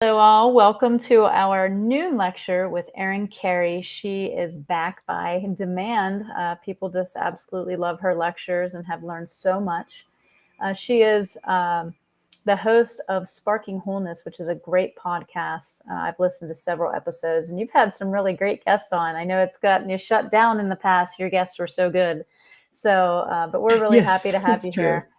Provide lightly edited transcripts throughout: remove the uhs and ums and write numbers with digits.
Hello, all. Welcome to our noon lecture with Erin Kerry. She is back by demand. People just absolutely love her lectures and have learned so much. She is the host of Sparking Wholeness, which is a great podcast. I've listened to several episodes, and you've had some really great guests on. I know it's gotten you shut down in the past. Your guests were so good. But we're really happy to have you here.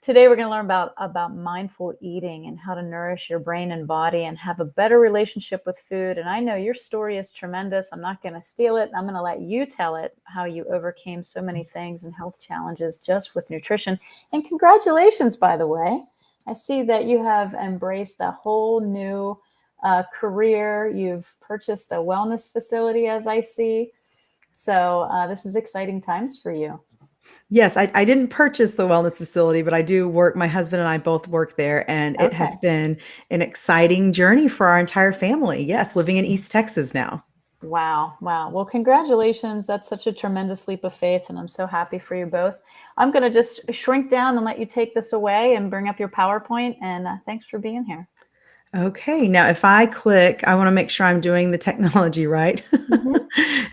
Today, we're going to learn about mindful eating and how to nourish your brain and body and have a better relationship with food. And I know your story is tremendous. I'm not going to steal it. I'm going to let you tell it, how you overcame so many things and health challenges just with nutrition. And congratulations, by the way. I see that you have embraced a whole new career. You've purchased a wellness facility, as I see. So this is exciting times for you. Yes, I didn't purchase the wellness facility, but I do work. My husband and I both work there, and it has been an exciting journey for our entire family. Yes, living in East Texas now. Wow. Well, congratulations. That's such a tremendous leap of faith, and I'm so happy for you both. I'm going to just shrink down and let you take this away and bring up your PowerPoint, and thanks for being here. Okay, now if I click, I want to make sure I'm doing the technology right.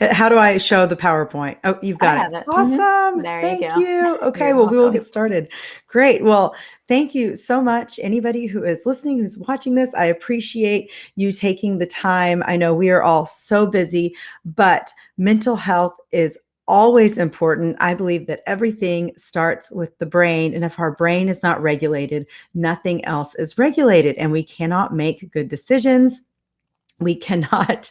How do I show the PowerPoint? Oh, you've got it. Awesome. There Thank you you. Okay, You're well, we will welcome. get started. Great. Well, thank you so much. Anybody who is listening, who's watching this, I appreciate you taking the time. I know we are all so busy, but mental health is always important. I believe that everything starts with the brain. And if our brain is not regulated, nothing else is regulated. And we cannot make good decisions. We cannot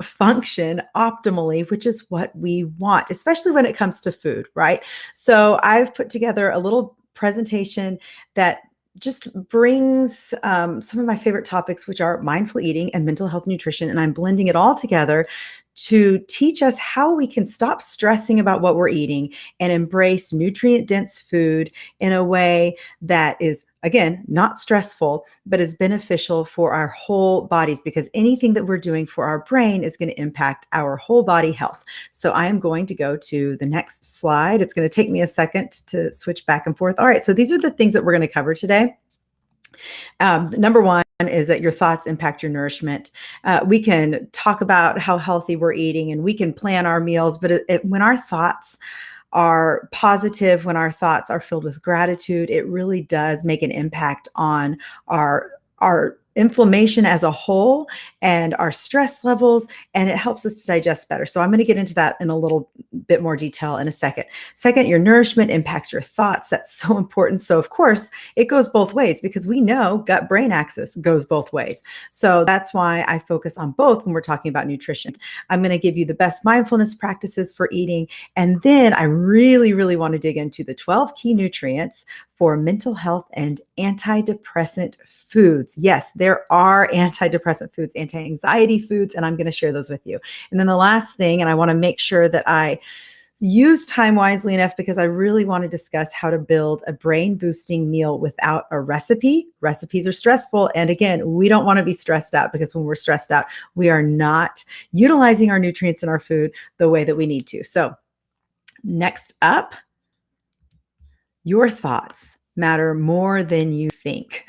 function optimally, which is what we want, especially when it comes to food, right? So I've put together a little presentation that just brings some of my favorite topics, which are mindful eating and mental health nutrition. And I'm blending it all together to teach us how we can stop stressing about what we're eating and embrace nutrient-dense food in a way that is, again, not stressful, but is beneficial for our whole bodies, because anything that we're doing for our brain is going to impact our whole body health. So I am going to go to the next slide. It's going to take me a second to switch back and forth. All right, so these are the things that we're going to cover today. Number one is that your thoughts impact your nourishment. We can talk about how healthy we're eating and we can plan our meals, but when our thoughts are positive, when our thoughts are filled with gratitude, it really does make an impact on our inflammation as a whole and our stress levels, and it helps us to digest better. So I'm going to get into that in a little bit more detail in a second. Second, your nourishment impacts your thoughts. That's so important. So of course, it goes both ways because we know gut-brain axis goes both ways. So that's why I focus on both when we're talking about nutrition. I'm going to give you the best mindfulness practices for eating, and then I really, really want to dig into the 12 key nutrients for mental health and antidepressant foods. Yes, there are antidepressant foods, anti-anxiety foods, and I'm going to share those with you. And then the last thing, and I want to make sure that I use time wisely enough because I really want to discuss how to build a brain boosting meal without a recipe. Recipes are stressful. And again, we don't want to be stressed out because when we're stressed out, we are not utilizing our nutrients in our food the way that we need to. So next up, your thoughts matter more than you think.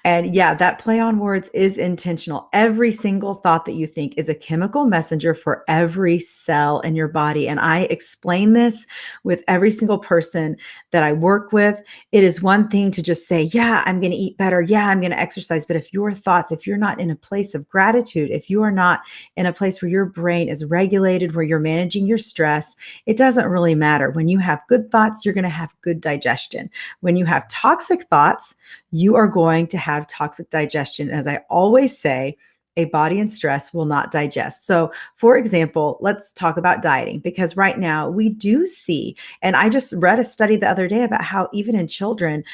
And yeah, that play on words is intentional. Every single thought that you think is a chemical messenger for every cell in your body. And I explain this with every single person that I work with. It is one thing to just say, yeah, I'm going to eat better. Yeah, I'm going to exercise. But if your thoughts, if you're not in a place of gratitude, if you are not in a place where your brain is regulated, where you're managing your stress, it doesn't really matter. When you have good thoughts, you're going to have good digestion. When you have toxic thoughts, you are going to have toxic digestion. As I always say, a body in stress will not digest. So for example, let's talk about dieting, because right now we do see, and I just read a study the other day about how even in children,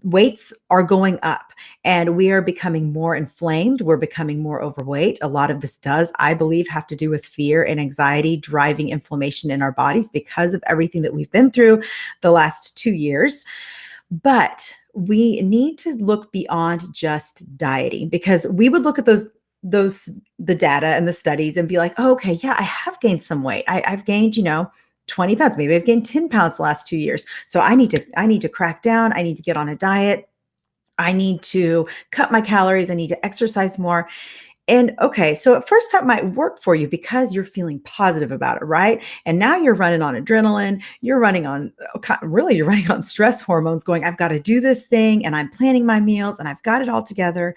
weights are going up and we are becoming more inflamed. We're becoming more overweight. A lot of this does, I believe, have to do with fear and anxiety driving inflammation in our bodies because of everything that we've been through the last 2 years. But we need to look beyond just dieting, because we would look at the data and the studies and be like, oh, okay, yeah, I have gained some weight. I've gained, 20 pounds. Maybe I've gained 10 pounds the last 2 years. So I need to crack down. I need to get on a diet. I need to cut my calories. I need to exercise more. And okay, so at first that might work for you because you're feeling positive about it, right? And now you're running on adrenaline, you're running on really you're running on stress hormones going, I've got to do this thing and I'm planning my meals and I've got it all together.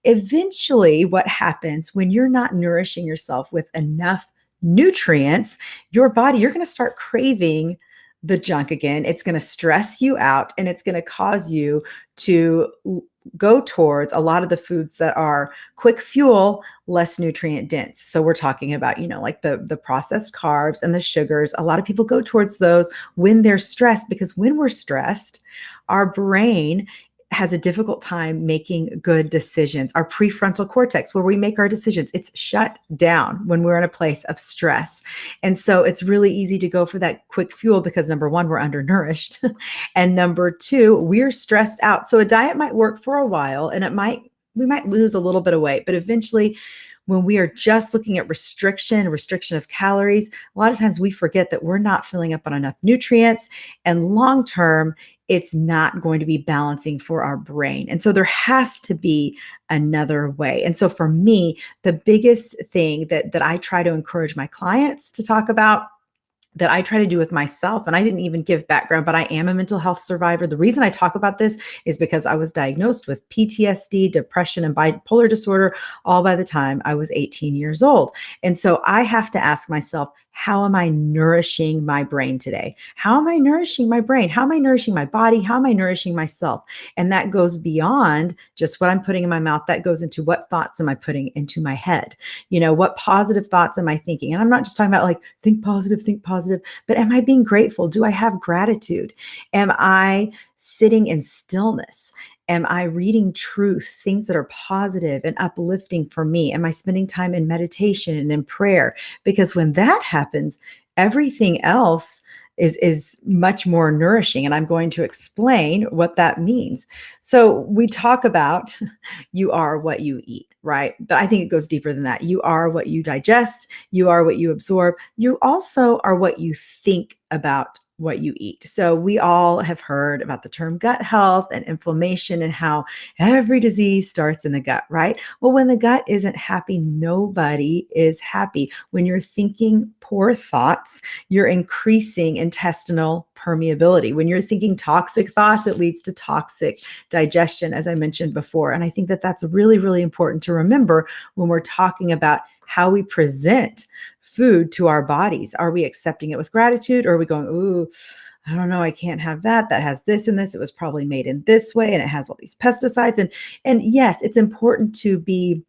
Eventually, what happens when you're not nourishing yourself with enough nutrients, your body, you're going to start craving the junk again. It's going to stress you out and it's going to cause you to go towards a lot of the foods that are quick fuel, less nutrient dense. So we're talking about, like the processed carbs and the sugars. A lot of people go towards those when they're stressed, because when we're stressed, our brain has a difficult time making good decisions. Our prefrontal cortex, where we make our decisions, it's shut down when we're in a place of stress. And so it's really easy to go for that quick fuel because number one, we're undernourished. And number two, we're stressed out. So a diet might work for a while and we might lose a little bit of weight, but eventually when we are just looking at restriction of calories, a lot of times we forget that we're not filling up on enough nutrients, and long term, it's not going to be balancing for our brain. And so there has to be another way. And so for me, the biggest thing that I try to encourage my clients to talk about, that I try to do with myself, and I didn't even give background, but I am a mental health survivor. The reason I talk about this is because I was diagnosed with PTSD, depression, and bipolar disorder all by the time I was 18 years old. And so I have to ask myself, how am I nourishing my brain today? How am I nourishing my brain? How am I nourishing my body? How am I nourishing myself? And that goes beyond just what I'm putting in my mouth. That goes into what thoughts am I putting into my head? What positive thoughts am I thinking? And I'm not just talking about like, think positive, but am I being grateful? Do I have gratitude? Am I sitting in stillness? Am I reading truth, things that are positive and uplifting for me? Am I spending time in meditation and in prayer? Because when that happens, everything else is much more nourishing. And I'm going to explain what that means. So we talk about you are what you eat, right? But I think it goes deeper than that. You are what you digest. You are what you absorb. You also are what you think about what you eat. So we all have heard about the term gut health and inflammation and how every disease starts in the gut, right? Well, when the gut isn't happy, nobody is happy. When you're thinking poor thoughts, you're increasing intestinal permeability. When you're thinking toxic thoughts, it leads to toxic digestion, as I mentioned before. And I think that that's really, really important to remember when we're talking about how we present food to our bodies. Are we accepting it with gratitude, or are we going, ooh, I don't know, I can't have that. That has this and this. It was probably made in this way and it has all these pesticides. And yes, it's important to be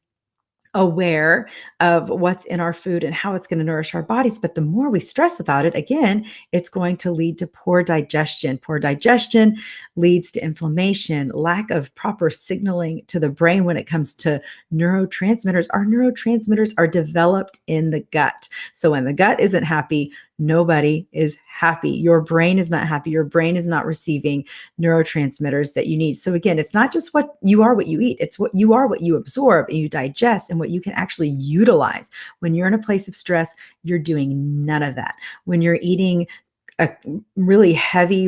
aware of what's in our food and how it's going to nourish our bodies. But the more we stress about it, again, it's going to lead to poor digestion. Poor digestion leads to inflammation, lack of proper signaling to the brain when it comes to neurotransmitters. Our neurotransmitters are developed in the gut. So when the gut isn't happy, nobody is happy. Your brain is not happy. Your brain is not receiving neurotransmitters that you need. So again, it's not just what you eat. It's what you absorb and you digest and what you can actually utilize. When you're in a place of stress, you're doing none of that. When you're eating a really heavy,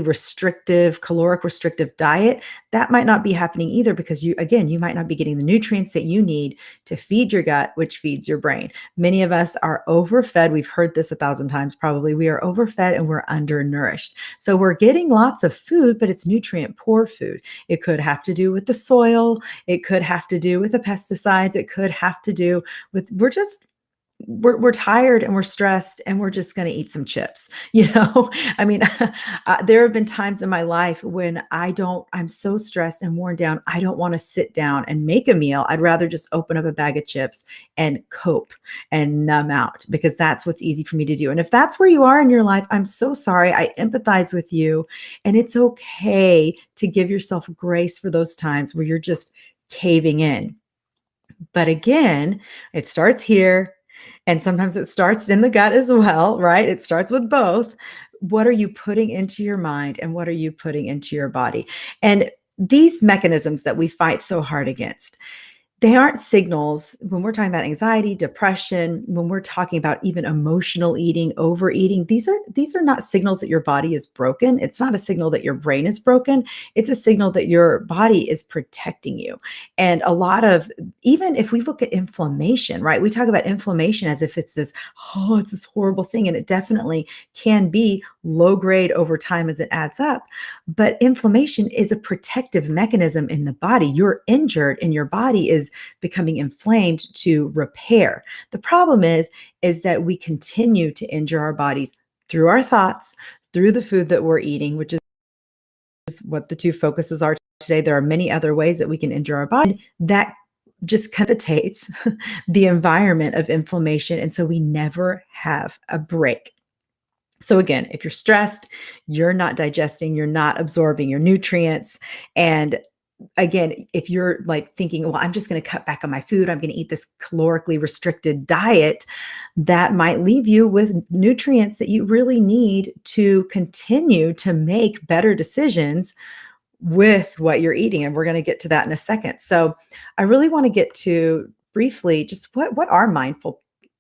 caloric restrictive diet, that might not be happening either, because you might not be getting the nutrients that you need to feed your gut, which feeds your brain. Many of us are overfed. We've heard this 1,000 times probably. We are overfed and we're undernourished. So we're getting lots of food, but it's nutrient poor food. It could have to do with the soil. It could have to do with the pesticides. It could have to do with, we're tired and we're stressed and we're just going to eat some chips. I mean, there have been times in my life when I'm so stressed and worn down. I don't want to sit down and make a meal. I'd rather just open up a bag of chips and cope and numb out, because that's what's easy for me to do. And if that's where you are in your life, I'm so sorry. I empathize with you, and it's okay to give yourself grace for those times where you're just caving in. But again, it starts here. And sometimes it starts in the gut as well, right? It starts with both. What are you putting into your mind and what are you putting into your body? And these mechanisms that we fight so hard against, they aren't signals when we're talking about anxiety, depression, when we're talking about even emotional eating, overeating. These are not signals that your body is broken. It's not a signal that your brain is broken. It's a signal that your body is protecting you. And a lot of, even if we look at inflammation, right? We talk about inflammation as if it's this, oh, it's this horrible thing. And it definitely can be low grade over time as it adds up. But inflammation is a protective mechanism in the body. You're injured and your body is becoming inflamed to repair. The problem is that we continue to injure our bodies through our thoughts, through the food that we're eating, which is what the two focuses are today. There are many other ways that we can injure our body that just capitates the environment of inflammation. And so we never have a break. So again, if you're stressed, you're not digesting, you're not absorbing your nutrients. And again, if you're like thinking, well, I'm just going to cut back on my food, I'm going to eat this calorically restricted diet, that might leave you with nutrients that you really need to continue to make better decisions with what you're eating. And we're going to get to that in a second. So I really want to get to briefly just what are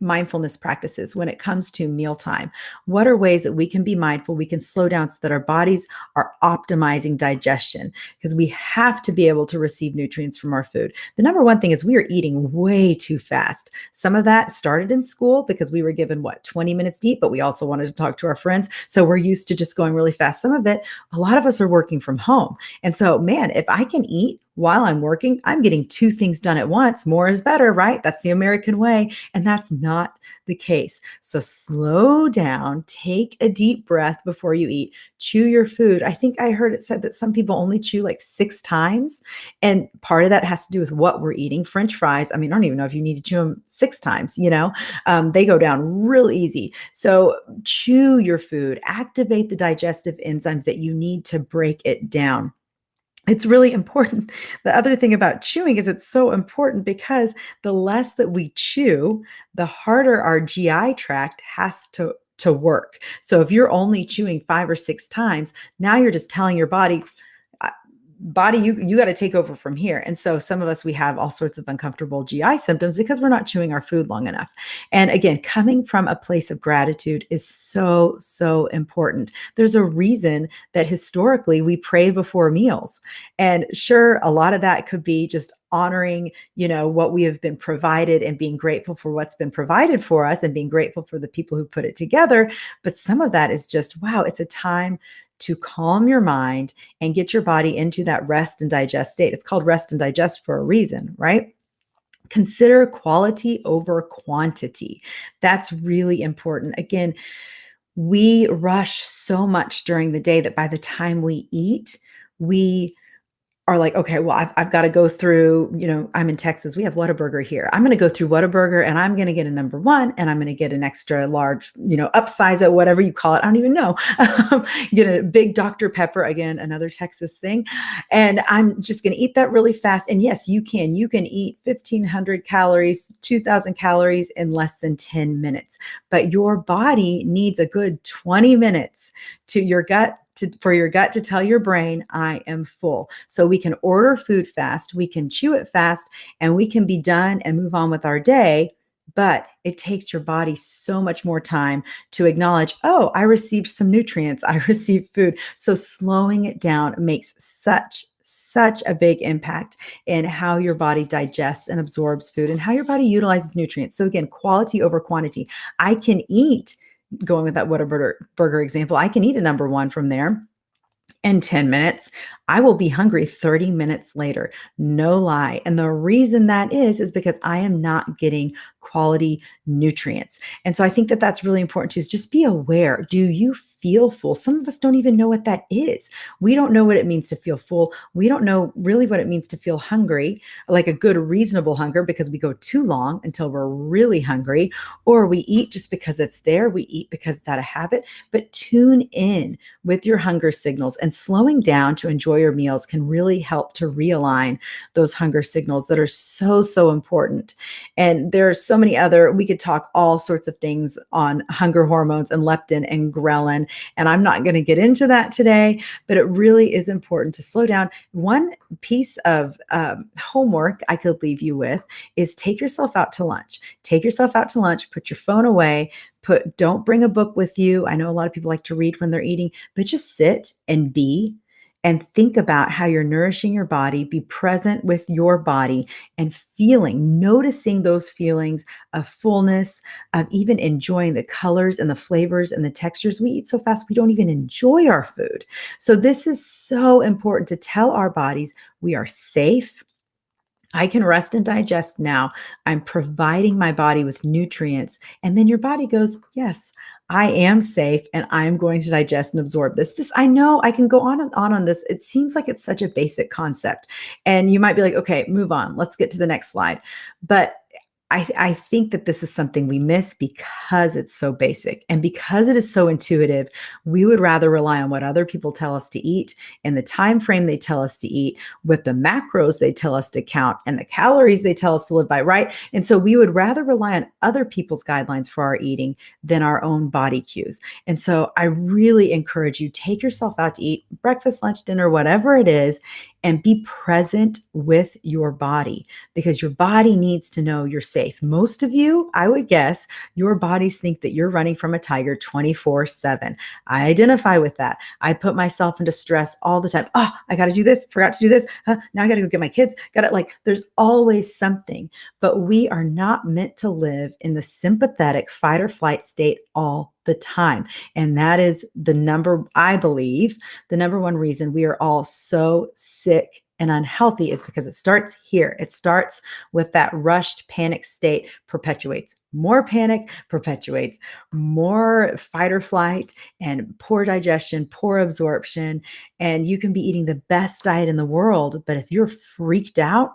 mindfulness practices when it comes to mealtime. What are ways that we can be mindful, we can slow down so that our bodies are optimizing digestion, because we have to be able to receive nutrients from our food. The number one thing is we are eating way too fast. Some of that started in school because we were given 20 minutes to eat, but we also wanted to talk to our friends. So we're used to just going really fast. Some of it, a lot of us are working from home. And so, man, if I can eat while I'm working, I'm getting two things done at once. More is better, right? That's the American way. And that's not the case. So slow down, take a deep breath before you eat, chew your food. I think I heard it said that some people only chew like 6 times. And part of that has to do with what we're eating. French fries, I mean, I don't even know if you need to chew them 6 times, they go down real easy. So chew your food, activate the digestive enzymes that you need to break it down. It's really important. The other thing about chewing is it's so important because the less that we chew, the harder our GI tract has to work. So if you're only chewing 5 or 6 times, now you're just telling your body, you got to take over from here. And so some of us, we have all sorts of uncomfortable GI symptoms because we're not chewing our food long enough. And again, coming from a place of gratitude is so, so important. There's a reason that historically we pray before meals. And sure, a lot of that could be just honoring, what we have been provided and being grateful for what's been provided for us and being grateful for the people who put it together. But some of that is just, wow, it's a time to calm your mind and get your body into that rest and digest state. It's called rest and digest for a reason, right? Consider quality over quantity. That's really important. Again, we rush so much during the day that by the time we eat, we are like, okay, well, I've got to go through, I'm in Texas. We have Whataburger here. I'm going to go through Whataburger and I'm going to get a number 1 and I'm going to get an extra large, upsize it, whatever you call it. I don't even know. Get a big Dr. Pepper, again, another Texas thing. And I'm just going to eat that really fast. And yes, you can eat 1,500 calories, 2,000 calories in less than 10 minutes. But your body needs a good 20 minutes for your gut to tell your brain, I am full. So we can order food fast, we can chew it fast, and we can be done and move on with our day. But it takes your body so much more time to acknowledge, oh, I received some nutrients, I received food. So slowing it down makes such a big impact in how your body digests and absorbs food and how your body utilizes nutrients. So again, quality over quantity. I can eat, going with that Whataburger example, I can eat a number 1 from there in 10 minutes. I will be hungry 30 minutes later. No lie. And the reason that is because I am not getting quality nutrients. And so I think that that's really important too, is just be aware. Do you feel full? Some of us don't even know what that is. We don't know what it means to feel full. We don't know really what it means to feel hungry, like a good, reasonable hunger, because we go too long until we're really hungry, or we eat just because it's there. We eat because it's out of habit. But tune in with your hunger signals, and slowing down to enjoy your meals can really help to realign those hunger signals that are so, so important. And there are so many other, we could talk all sorts of things on hunger hormones and leptin and ghrelin And I'm not going to get into that today, but it really is important to slow down. One piece of homework I could leave you with is take yourself out to lunch. Take yourself out to lunch, put your phone away, don't bring a book with you. I know a lot of people like to read when they're eating, but just sit and be and think about how you're nourishing your body. Be present with your body and noticing those feelings of fullness, of even enjoying the colors and the flavors and the textures. We eat so fast, we don't even enjoy our food. So this is so important to tell our bodies we are safe. I can rest and digest now. I'm providing my body with nutrients. And then your body goes, yes, I am safe and I'm going to digest and absorb this. I know I can go on and on this. It seems like it's such a basic concept. And you might be like, okay, move on. Let's get to the next slide. But I think that this is something we miss because it's so basic and because it is so intuitive. We would rather rely on what other people tell us to eat and the time frame they tell us to eat, with the macros they tell us to count and the calories they tell us to live by, right? And so we would rather rely on other people's guidelines for our eating than our own body cues. And so I really encourage you, take yourself out to eat breakfast, lunch, dinner, whatever it is, and be present with your body, because your body needs to know you're safe. Most of you, I would guess, your bodies think that you're running from a tiger 24/7. I identify with that. I put myself into stress all the time. Oh, I got to do this. Forgot to do this. Now I got to go get my kids. There's always something, but we are not meant to live in the sympathetic fight or flight state all the time. And that is I believe, the number one reason we are all so sick and unhealthy is because it starts here. It starts with that rushed panic state, perpetuates more panic, perpetuates more fight or flight, and poor digestion, poor absorption. And you can be eating the best diet in the world, but if you're freaked out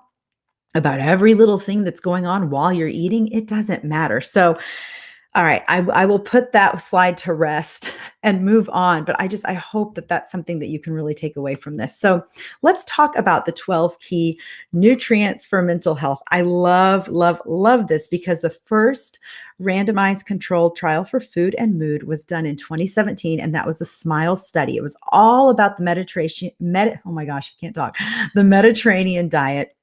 about every little thing that's going on while you're eating, it doesn't matter. So all right, I will put that slide to rest and move on. But I hope that that's something that you can really take away from this. So let's talk about the 12 key nutrients for mental health. I love, love, love this because the first randomized controlled trial for food and mood was done in 2017. And that was the SMILE study. It was all about the the Mediterranean diet.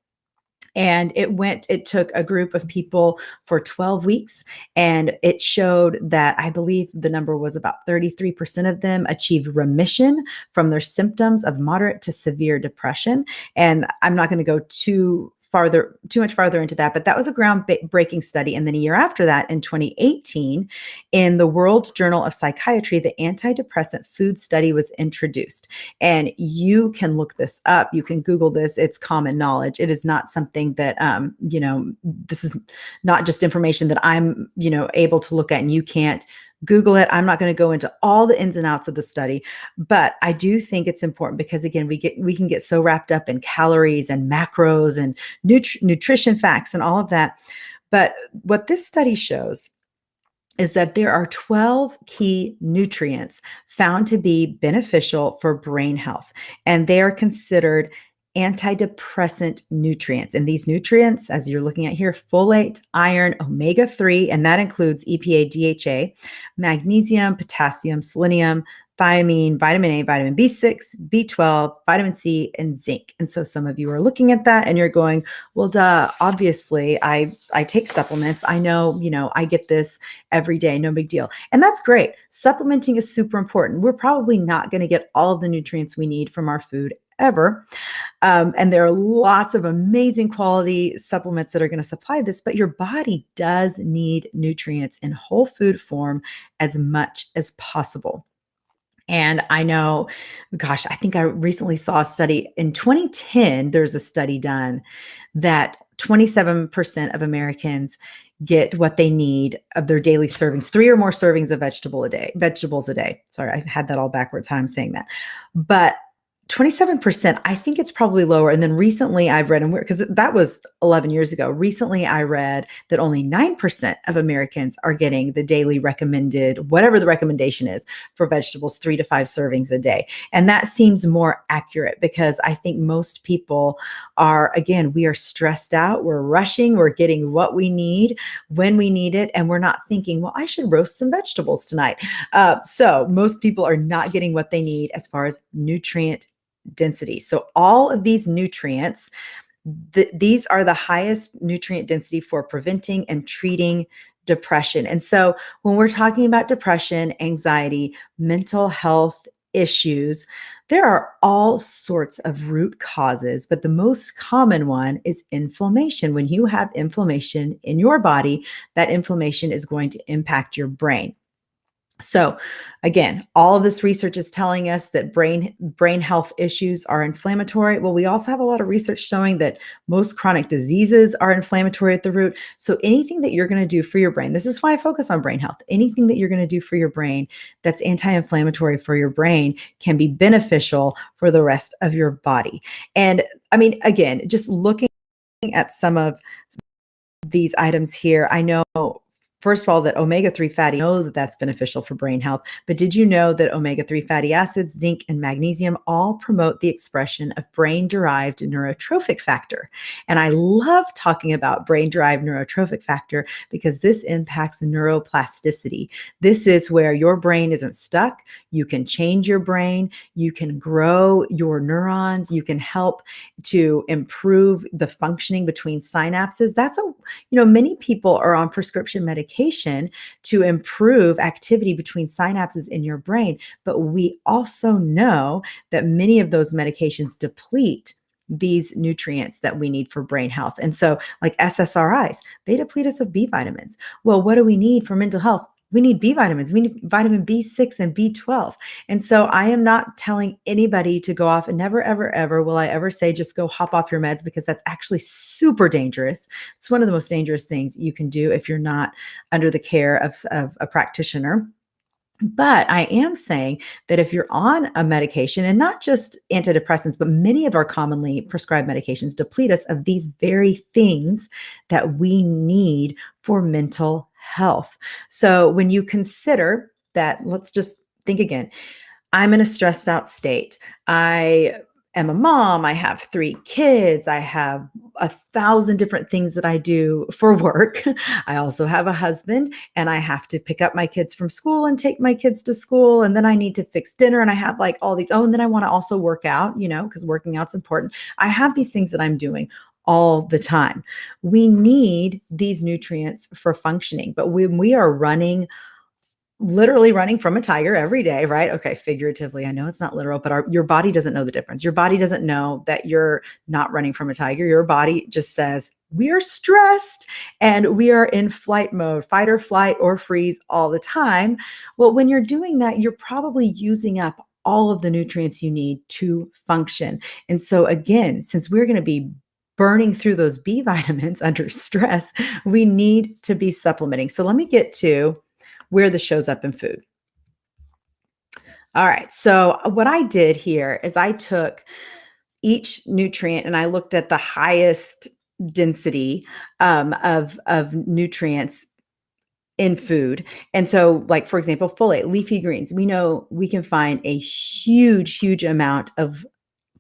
And it took a group of people for 12 weeks, and it showed that I believe the number was about 33% of them achieved remission from their symptoms of moderate to severe depression. And I'm not going to go too much farther into that, but that was a groundbreaking study. And then a year after that, in 2018, in the World Journal of Psychiatry, the antidepressant food study was introduced. And you can look this up. You can Google this. It's common knowledge. It is not something that, this is not just information that I'm, able to look at and you can't. Google it. I'm not going to go into all the ins and outs of the study, but I do think it's important because, again, we can get so wrapped up in calories and macros and nutrition facts and all of that. But what this study shows is that there are 12 key nutrients found to be beneficial for brain health, and they are considered antidepressant nutrients. And these nutrients, as you're looking at here, folate, iron, omega-3, and that includes EPA, DHA, magnesium, potassium, selenium, thiamine, vitamin A, vitamin B6, B12, vitamin C, and zinc. And so some of you are looking at that and you're going, well, duh, obviously I take supplements. I know, I get this every day, no big deal. And that's great. Supplementing is super important. We're probably not going to get all of the nutrients we need from our food ever. And there are lots of amazing quality supplements that are going to supply this, but your body does need nutrients in whole food form as much as possible. And I know, gosh, I think I recently saw a study in 2010. There's a study done that 27% of Americans get what they need of their daily servings, 3 or more servings of vegetables a day. Sorry, I had that all backwards how I'm saying that. But 27%, I think it's probably lower. And then recently I've read, and because that was 11 years ago, recently I read that only 9% of Americans are getting the daily recommended, whatever the recommendation is for vegetables, 3 to 5 servings a day. And that seems more accurate because I think most people are, again, we are stressed out, we're rushing, we're getting what we need when we need it. And we're not thinking, well, I should roast some vegetables tonight. So most people are not getting what they need as far as nutrient density. So all of these nutrients, these are the highest nutrient density for preventing and treating depression. And so when we're talking about depression, anxiety, mental health issues, there are all sorts of root causes, but the most common one is inflammation. When you have inflammation in your body, that inflammation is going to impact your brain. So again, all of this research is telling us that brain health issues are inflammatory. Well, we also have a lot of research showing that most chronic diseases are inflammatory at the root. So anything that you're going to do for your brain, this is why I focus on brain health. Anything that you're going to do for your brain that's anti-inflammatory for your brain can be beneficial for the rest of your body. And I mean, again, just looking at some of these items here, I know, first of all, that omega-3 fatty, know that that's beneficial for brain health. But did you know that omega-3 fatty acids, zinc, and magnesium all promote the expression of brain-derived neurotrophic factor? And I love talking about brain-derived neurotrophic factor because this impacts neuroplasticity. This is where your brain isn't stuck. You can change your brain. You can grow your neurons. You can help to improve the functioning between synapses. That's many people are on prescription medication to improve activity between synapses in your brain. But we also know that many of those medications deplete these nutrients that we need for brain health. And so like SSRIs, they deplete us of B vitamins. Well, what do we need for mental health? We need B vitamins. We need vitamin B6 and B12. And so I am not telling anybody to go off, and never, ever, ever will I ever say just go hop off your meds, because that's actually super dangerous. It's one of the most dangerous things you can do if you're not under the care of a practitioner. But I am saying that if you're on a medication, and not just antidepressants, but many of our commonly prescribed medications deplete us of these very things that we need for mental health. So when you consider that, let's just think again. I'm in a stressed out state. I am a mom. I have 3 kids. I have 1,000 different things that I do for work. I also have a husband, and I have to pick up my kids from school and take my kids to school. And then I need to fix dinner, and I have like all these. Oh, and then I want to also work out, because working out's important. I have these things that I'm doing all the time. We need these nutrients for functioning. But when we are literally running from a tiger every day, right? Okay, figuratively, I know it's not literal, but your body doesn't know the difference. Your body doesn't know that you're not running from a tiger. Your body just says, we are stressed and we are in flight mode, fight or flight or freeze all the time. Well, when you're doing that, you're probably using up all of the nutrients you need to function. And so again, since we're going to be burning through those B vitamins under stress, we need to be supplementing. So let me get to where this shows up in food. All right. So what I did here is I took each nutrient and I looked at the highest density of nutrients in food. And so, like, for example, folate, leafy greens. We know we can find a huge amount of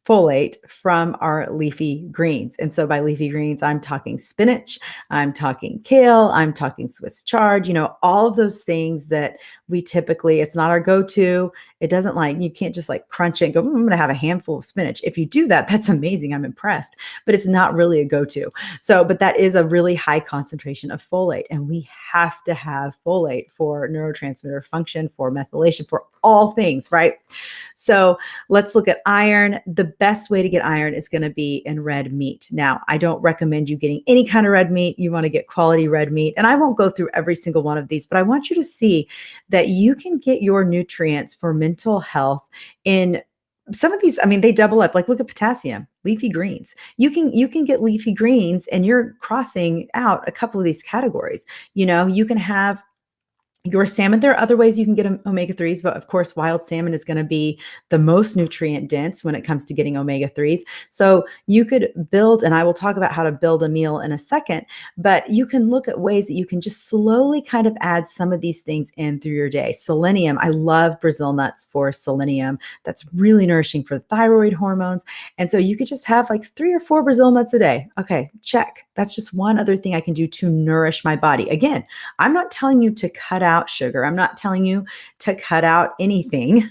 folate from our leafy greens. And so by leafy greens, I'm talking spinach, I'm talking kale, I'm talking Swiss chard, all of those things that we typically, it's not our go-to. It doesn't you can't just crunch it and go, I'm going to have a handful of spinach. If you do that, that's amazing. I'm impressed, but it's not really a go-to. So, but that is a really high concentration of folate, and we have to have folate for neurotransmitter function, for methylation, for all things, right? So let's look at iron. The best way to get iron is going to be in red meat. Now, I don't recommend you getting any kind of red meat. You want to get quality red meat. And I won't go through every single one of these, but I want you to see that you can get your nutrients for mental health in some of these. I mean, they double up. Look at potassium, leafy greens. You can get leafy greens, and you're crossing out a couple of these categories. You can have your salmon. There are other ways you can get omega-3s, but of course, wild salmon is going to be the most nutrient dense when it comes to getting omega-3s. So you could build, and I will talk about how to build a meal in a second, but you can look at ways that you can just slowly kind of add some of these things in through your day. Selenium, I love Brazil nuts for selenium. That's really nourishing for thyroid hormones. And so you could just have like 3 or 4 Brazil nuts a day. Okay, check. That's just one other thing I can do to nourish my body. Again, I'm not telling you to cut out sugar. I'm not telling you to cut out anything.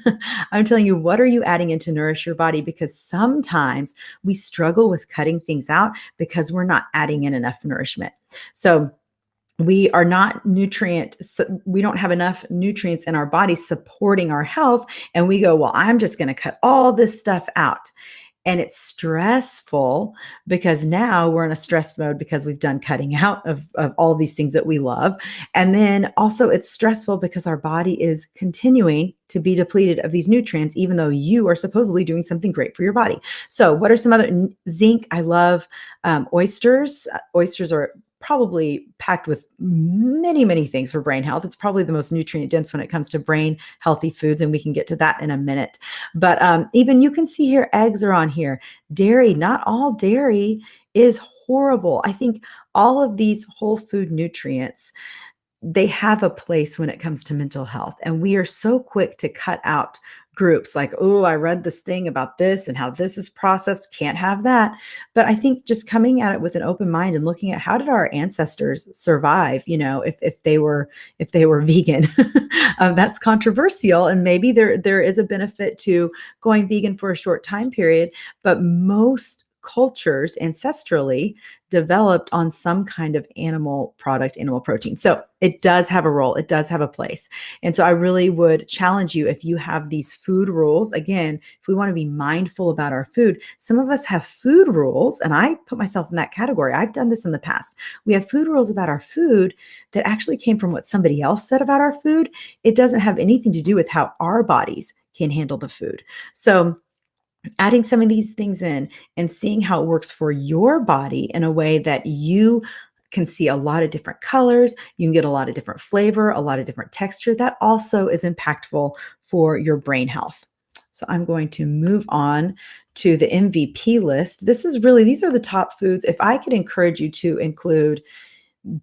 I'm telling you, what are you adding in to nourish your body? Because sometimes we struggle with cutting things out because we're not adding in enough nourishment. So we are not we don't have enough nutrients in our body supporting our health. And we go, well, I'm just going to cut all this stuff out. And it's stressful because now we're in a stress mode because we've done cutting out of all these things that we love. And then also it's stressful because our body is continuing to be depleted of these nutrients, even though you are supposedly doing something great for your body. So what are some other zinc? I love oysters. Oysters are probably packed with many, many things for brain health. It's probably the most nutrient dense when it comes to brain healthy foods. And we can get to that in a minute. But even you can see here, eggs are on here. Dairy, not all dairy is horrible. I think all of these whole food nutrients, they have a place when it comes to mental health. And we are so quick to cut out groups like, oh, I read this thing about this and how this is processed, can't have that. But I think just coming at it with an open mind and looking at how did our ancestors survive, if they were vegan. That's controversial. And maybe there is a benefit to going vegan for a short time period, but most cultures ancestrally developed on some kind of animal product, animal protein. So it does have a role. It does have a place. And so I really would challenge you, if you have these food rules, again, if we want to be mindful about our food, some of us have food rules, and I put myself in that category. I've done this in the past. We have food rules about our food that actually came from what somebody else said about our food. It doesn't have anything to do with how our bodies can handle the food. So adding some of these things in and seeing how it works for your body in a way that you can see a lot of different colors, you can get a lot of different flavor, a lot of different texture, that also is impactful for your brain health. So I'm going to move on to the MVP list. These are the top foods. If I could encourage you to include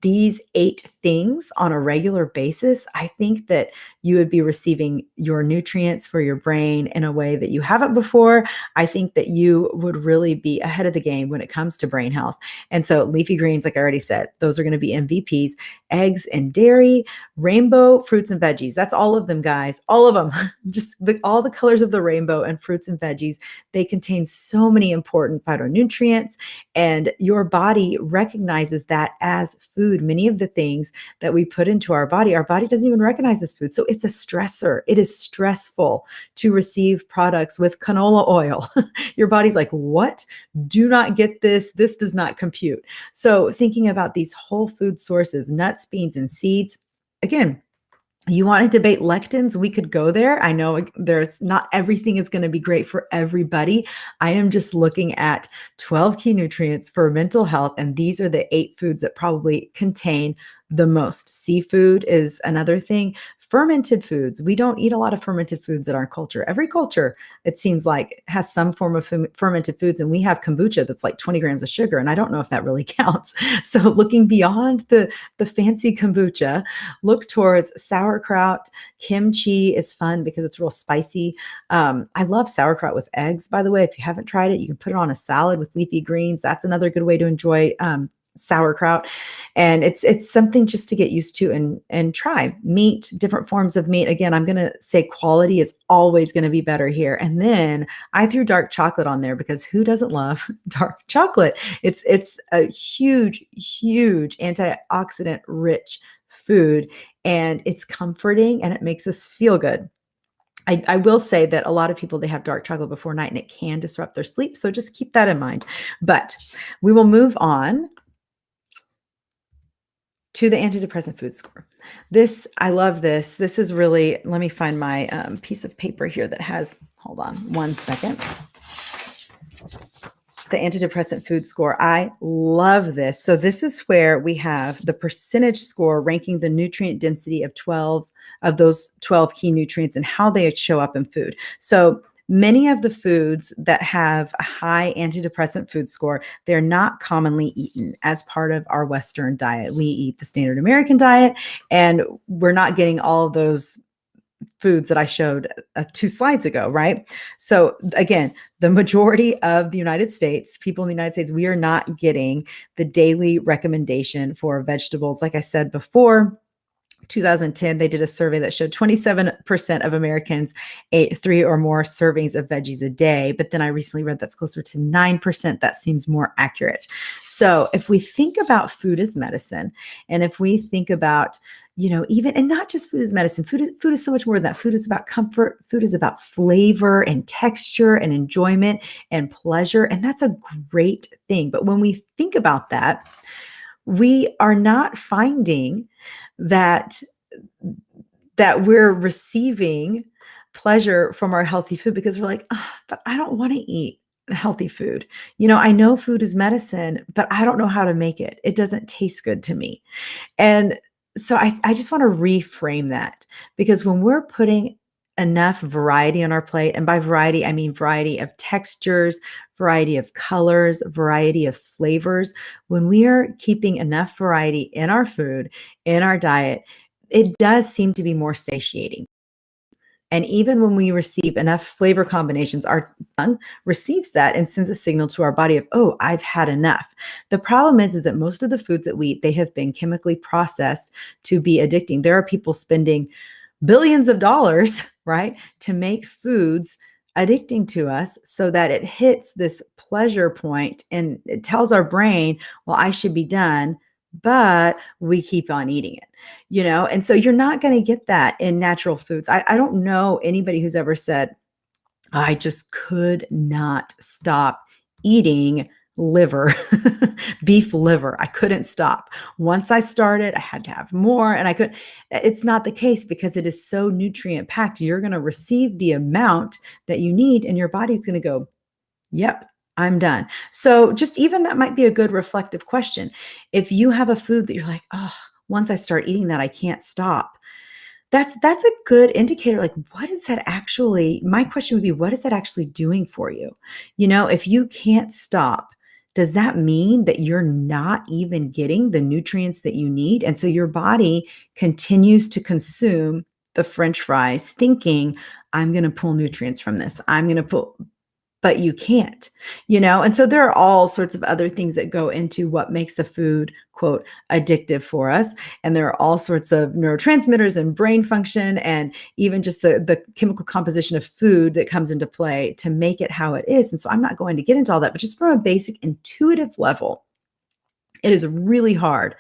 these 8 things on a regular basis, I think that you would be receiving your nutrients for your brain in a way that you haven't before. I think that you would really be ahead of the game when it comes to brain health. And so leafy greens, like I already said, those are going to be MVPs. Eggs and dairy, rainbow, fruits and veggies. That's all of them, guys. All of them. Just all the colors of the rainbow and fruits and veggies. They contain so many important phytonutrients, and your body recognizes that as food. Many of the things that we put into our body doesn't even recognize as food. So it's a stressor. It is stressful to receive products with canola oil. Your body's like, what? Do not get this. This does not compute. So thinking about these whole food sources, nuts, beans, and seeds, again, you want to debate lectins? We could go there. I know there's not everything is going to be great for everybody. I am just looking at 12 key nutrients for mental health, and these are the 8 foods that probably contain the most. Seafood is another thing. Fermented foods. We don't eat a lot of fermented foods in our culture. Every culture, it seems like, has some form of fermented foods, and we have kombucha that's like 20 grams of sugar, and I don't know if that really counts. So looking beyond the fancy kombucha, look towards sauerkraut. Kimchi is fun because it's real spicy. I love sauerkraut with eggs, by the way. If you haven't tried it, you can put it on a salad with leafy greens. That's another good way to enjoy sauerkraut. And it's something just to get used to and try. Meat, different forms of meat. Again, I'm going to say quality is always going to be better here. And then I threw dark chocolate on there because who doesn't love dark chocolate? It's a huge, huge antioxidant rich food, and it's comforting and it makes us feel good. I will say that a lot of people, they have dark chocolate before night and it can disrupt their sleep. So just keep that in mind. But we will move on to the antidepressant food score. I love this. This is really, let me find my piece of paper here that has, hold on one second. the antidepressant food score. I love this. So this is where we have the percentage score ranking the nutrient density of 12 of those 12 key nutrients and how they show up in food. So many of the foods that have a high antidepressant food score, they're not commonly eaten as part of our Western diet. We eat the standard American diet, and we're not getting all of those foods that I showed 2 slides ago, right? So again, the majority of the United States, people in the United States, we are not getting the daily recommendation for vegetables. Like I said before, 2010, they did a survey that showed 27% of Americans ate 3 or more servings of veggies a day. But then I recently read that's closer to 9%. That seems more accurate. So if we think about food as medicine, and if we think about, even, and not just food as medicine, food is so much more than that. Food is about comfort. Food is about flavor and texture and enjoyment and pleasure. And that's a great thing. But when we think about that, we are not finding that we're receiving pleasure from our healthy food, because we're like, oh, but I don't want to eat healthy food. I know food is medicine, but I don't know how to make it. It doesn't taste good to me. And so I just want to reframe that, because when we're putting enough variety on our plate, and by variety, I mean variety of textures, variety of colors, variety of flavors, when we are keeping enough variety in our food, in our diet, it does seem to be more satiating. And even when we receive enough flavor combinations, our tongue receives that and sends a signal to our body of, oh, I've had enough. The problem is that most of the foods that we eat, they have been chemically processed to be addicting. There are people spending billions of dollars, right, to make foods addicting to us so that it hits this pleasure point and it tells our brain, well, I should be done, but we keep on eating it. And so you're not going to get that in natural foods. I don't know anybody who's ever said, I just could not stop eating liver, beef liver. I couldn't stop. Once I started, I had to have more, and it's not the case, because it is so nutrient packed. You're going to receive the amount that you need, and your body's going to go, yep, I'm done. So just even that might be a good reflective question. If you have a food that you're like, oh, once I start eating that, I can't stop. That's a good indicator. Like, what is that actually? My question would be, what is that actually doing for you? If you can't stop, does that mean that you're not even getting the nutrients that you need? And so your body continues to consume the French fries thinking, I'm going to pull nutrients from this. I'm going to pull, but you can't, and so there are all sorts of other things that go into what makes a food, quote, addictive for us. And there are all sorts of neurotransmitters and brain function, and even just the chemical composition of food that comes into play to make it how it is. And so I'm not going to get into all that, but just from a basic intuitive level, it is really hard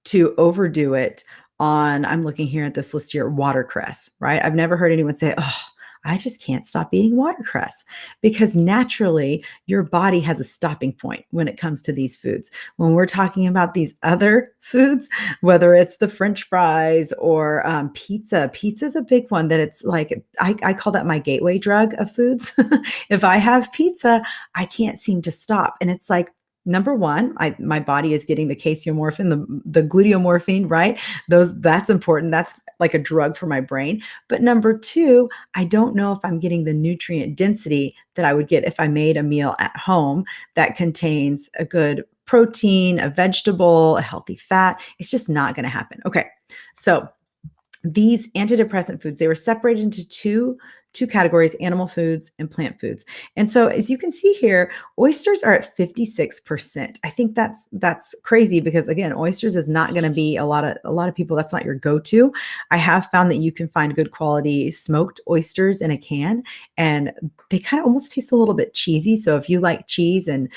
to overdo it on, I'm looking here at this list here, watercress, right? I've never heard anyone say, oh, I just can't stop eating watercress, because naturally your body has a stopping point when it comes to these foods. When we're talking about these other foods, whether it's the French fries or pizza is a big one that it's like, I call that my gateway drug of foods. If I have pizza, I can't seem to stop. And it's like, number one, my body is getting the casomorphin, the gluteomorphine, right? That's important. That's like a drug for my brain. But number two, I don't know if I'm getting the nutrient density that I would get if I made a meal at home that contains a good protein, a vegetable, a healthy fat. It's just not going to happen. Okay. So these antidepressant foods, they were separated into two categories, animal foods and plant foods. And so as you can see here, oysters are at 56%. I think that's crazy, because again, oysters is not going to be a lot of people, that's not your go-to. I have found that you can find good quality smoked oysters in a can, and they kind of almost taste a little bit cheesy. So if you like cheese and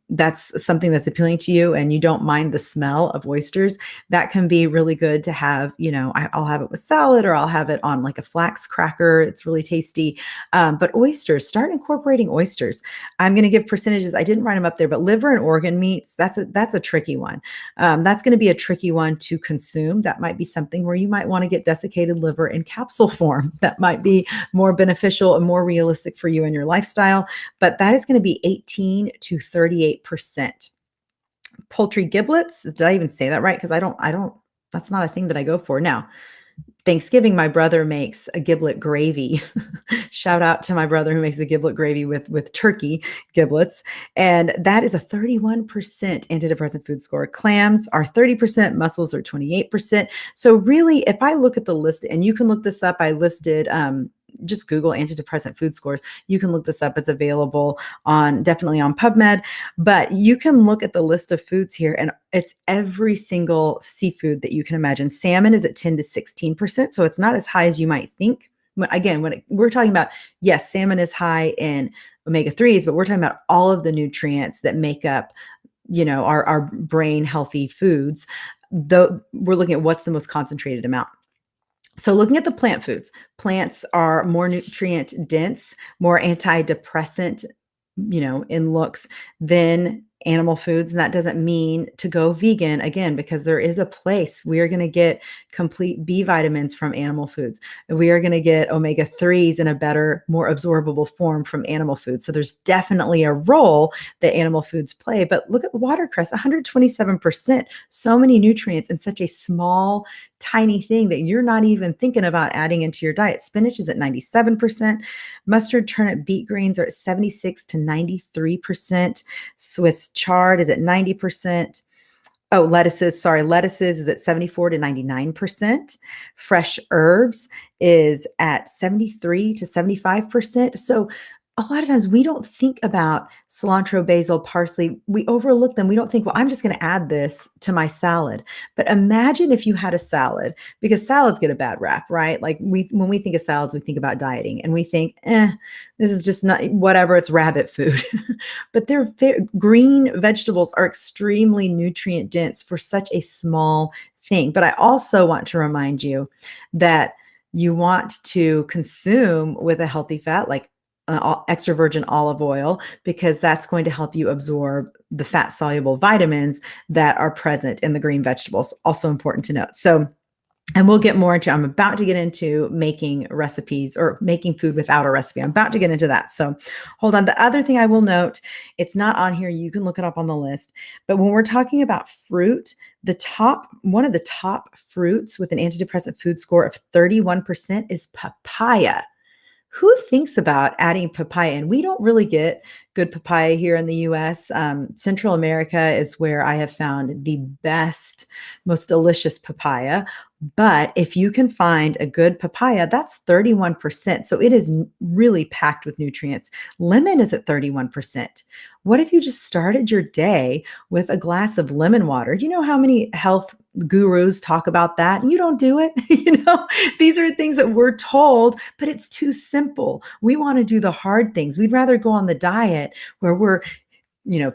that's something that's appealing to you and you don't mind the smell of oysters, that can be really good to have. I'll have it with salad, or I'll have it on like a flax cracker. It's looks really tasty. But oysters, start incorporating oysters. I'm going to give percentages. I didn't write them up there, but liver and organ meats, that's a tricky one. That's going to be a tricky one to consume. That might be something where you might want to get desiccated liver in capsule form. That might be more beneficial and more realistic for you and your lifestyle. But that is going to be 18 to 38%. Poultry giblets. Did I even say that right? Because I don't, that's not a thing that I go for. Now, Thanksgiving, my brother makes a giblet gravy. Shout out to my brother who makes a giblet gravy with turkey giblets. And that is a 31% antidepressant food score. Clams are 30%, mussels are 28%. So really, if I look at the list, and you can look this up, I listed, just Google antidepressant food scores. You can look this up. It's available definitely on PubMed, but you can look at the list of foods here, and it's every single seafood that you can imagine. Salmon is at 10 to 16%. So it's not as high as you might think. Again, we're talking about, yes, salmon is high in omega-3s, but we're talking about all of the nutrients that make up, our brain healthy foods. Though we're looking at what's the most concentrated amount. So looking at the plant foods, plants are more nutrient dense, more antidepressant, in looks than animal foods. And that doesn't mean to go vegan, again, because there is a place. We are going to get complete B vitamins from animal foods. We are going to get omega-3s in a better, more absorbable form from animal foods. So there's definitely a role that animal foods play. But look at watercress, 127%, so many nutrients in such a small, tiny thing that you're not even thinking about adding into your diet. Spinach is at 97%. Mustard, turnip, beet greens are at 76 to 93%. Swiss chard is at 90%. Oh, lettuces is at 74 to 99%. Fresh herbs is at 73 to 75%. So a lot of times we don't think about cilantro, basil, parsley. We overlook them. We don't think, well, I'm just going to add this to my salad. But imagine if you had a salad, because salads get a bad rap, right? Like when we think of salads, we think about dieting and we think, this is just not whatever, it's rabbit food. But green vegetables are extremely nutrient dense for such a small thing. But I also want to remind you that you want to consume with a healthy fat, like extra virgin olive oil, because that's going to help you absorb the fat soluble vitamins that are present in the green vegetables. Also important to note. So, and we'll get more into, I'm about to get into making recipes or making food without a recipe. I'm about to get into that. So hold on. The other thing I will note, it's not on here. You can look it up on the list. But when we're talking about fruit, one of the top fruits with an antidepressant food score of 31% is papaya. Who thinks about adding papaya? And we don't really get good papaya here in the US. Central America is where I have found the best, most delicious papaya. But if you can find a good papaya, that's 31%. So it is really packed with nutrients. Lemon is at 31%. What if you just started your day with a glass of lemon water? You know how many health gurus talk about that? You don't do it. These are things that we're told, but it's too simple. We want to do the hard things. We'd rather go on the diet where we're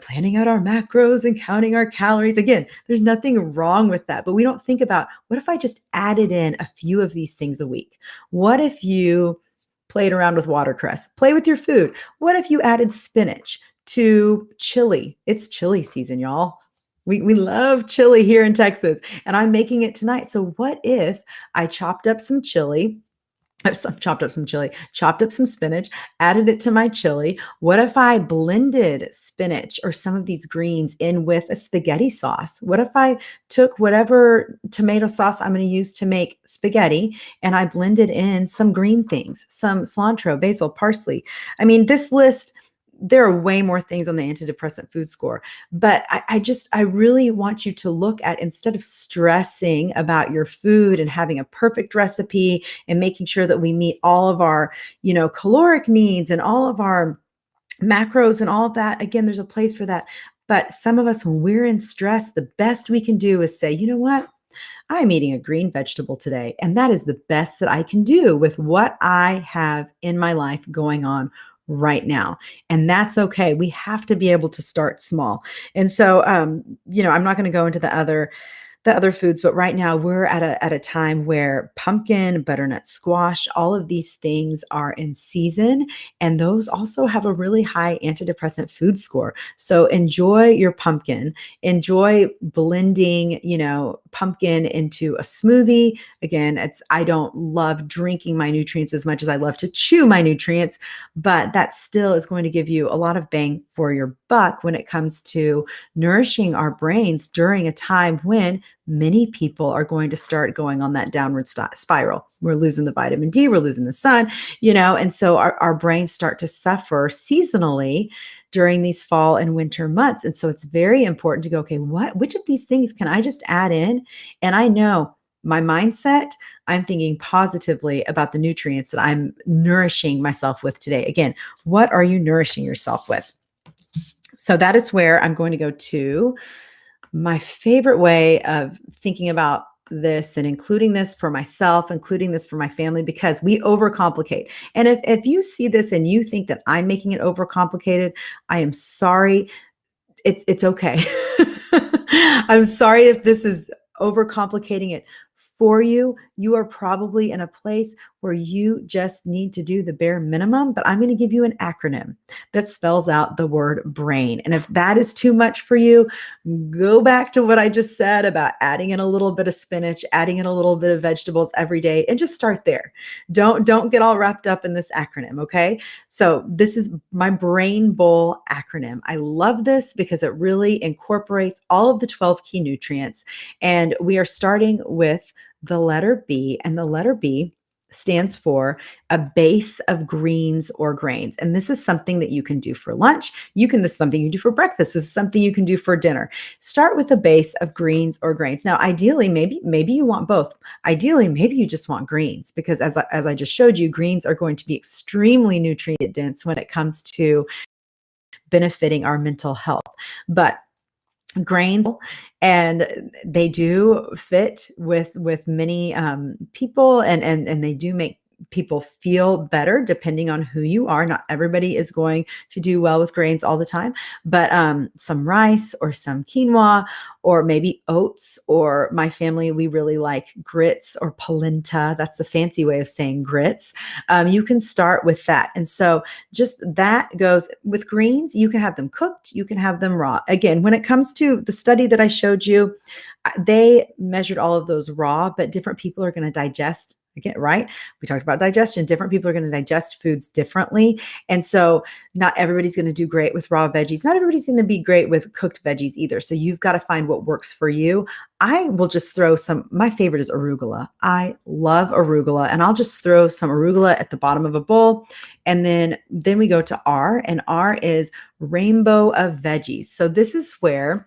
planning out our macros and counting our calories. Again, there's nothing wrong with that, but we don't think about, what if I just added in a few of these things a week? What if you played around with watercress? Play with your food. What if you added spinach to chili? It's chili season, y'all. We love chili here in Texas, and I'm making it tonight. So what if I chopped up some spinach, added it to my chili? What if I blended spinach or some of these greens in with a spaghetti sauce? What if I took whatever tomato sauce I'm going to use to make spaghetti and I blended in some green things, some cilantro, basil, parsley? I mean, this list, there are way more things on the antidepressant food score, but I really want you to look at, instead of stressing about your food and having a perfect recipe and making sure that we meet all of our, caloric needs and all of our macros and all of that. Again, there's a place for that. But some of us, when we're in stress, the best we can do is say, you know what? I'm eating a green vegetable today, and that is the best that I can do with what I have in my life going on right now. And that's okay. We have to be able to start small. And so, I'm not going to go into the the other foods, but right now we're at a time where pumpkin, butternut squash, all of these things are in season, and those also have a really high antidepressant food score. So enjoy your pumpkin, enjoy blending, pumpkin into a smoothie. Again, I don't love drinking my nutrients as much as I love to chew my nutrients, but that still is going to give you a lot of bang for your buck when it comes to nourishing our brains during a time when many people are going to start going on that downward spiral. We're losing the vitamin D, we're losing the sun, and so our brains start to suffer seasonally during these fall and winter months. And so it's very important to go, okay, which of these things can I just add in? And I know my mindset, I'm thinking positively about the nutrients that I'm nourishing myself with today. Again, what are you nourishing yourself with? So that is where I'm going to go to my favorite way of thinking about this and including this for myself, including this for my family, because we overcomplicate. And if you see this and you think that I'm making it overcomplicated, I am sorry. It's okay. I'm sorry if this is overcomplicating it for you. You are probably in a place where you just need to do the bare minimum, but I'm going to give you an acronym that spells out the word brain. And if that is too much for you, go back to what I just said about adding in a little bit of spinach, adding in a little bit of vegetables every day, and just start there. Don't get all wrapped up in this acronym, okay? So this is my Brain Bowl acronym. I love this because it really incorporates all of the 12 key nutrients. And we are starting with the letter B, and the letter B stands for a base of greens or grains. And this is something that you can do for lunch. This is something you do for breakfast. This is something you can do for dinner. Start with a base of greens or grains. Now, ideally, maybe you want both. Ideally, maybe you just want greens, because as I just showed you, greens are going to be extremely nutrient dense when it comes to benefiting our mental health. But grains, and they do fit with many people, and they do make people feel better depending on who you are. Not everybody is going to do well with grains all the time, but some rice or some quinoa or maybe oats, or my family, we really like grits or polenta. That's the fancy way of saying grits. You can start with that. And so just that goes with greens. You can have them cooked, you can have them raw. Again, when it comes to the study that I showed you, they measured all of those raw, but different people are going to digest. Again, right? We talked about digestion. Different people are going to digest foods differently. And so not everybody's going to do great with raw veggies. Not everybody's going to be great with cooked veggies either. So you've got to find what works for you. I will just throw my favorite is arugula. I love arugula, and I'll just throw some arugula at the bottom of a bowl. And then we go to R, and R is rainbow of veggies. So this is where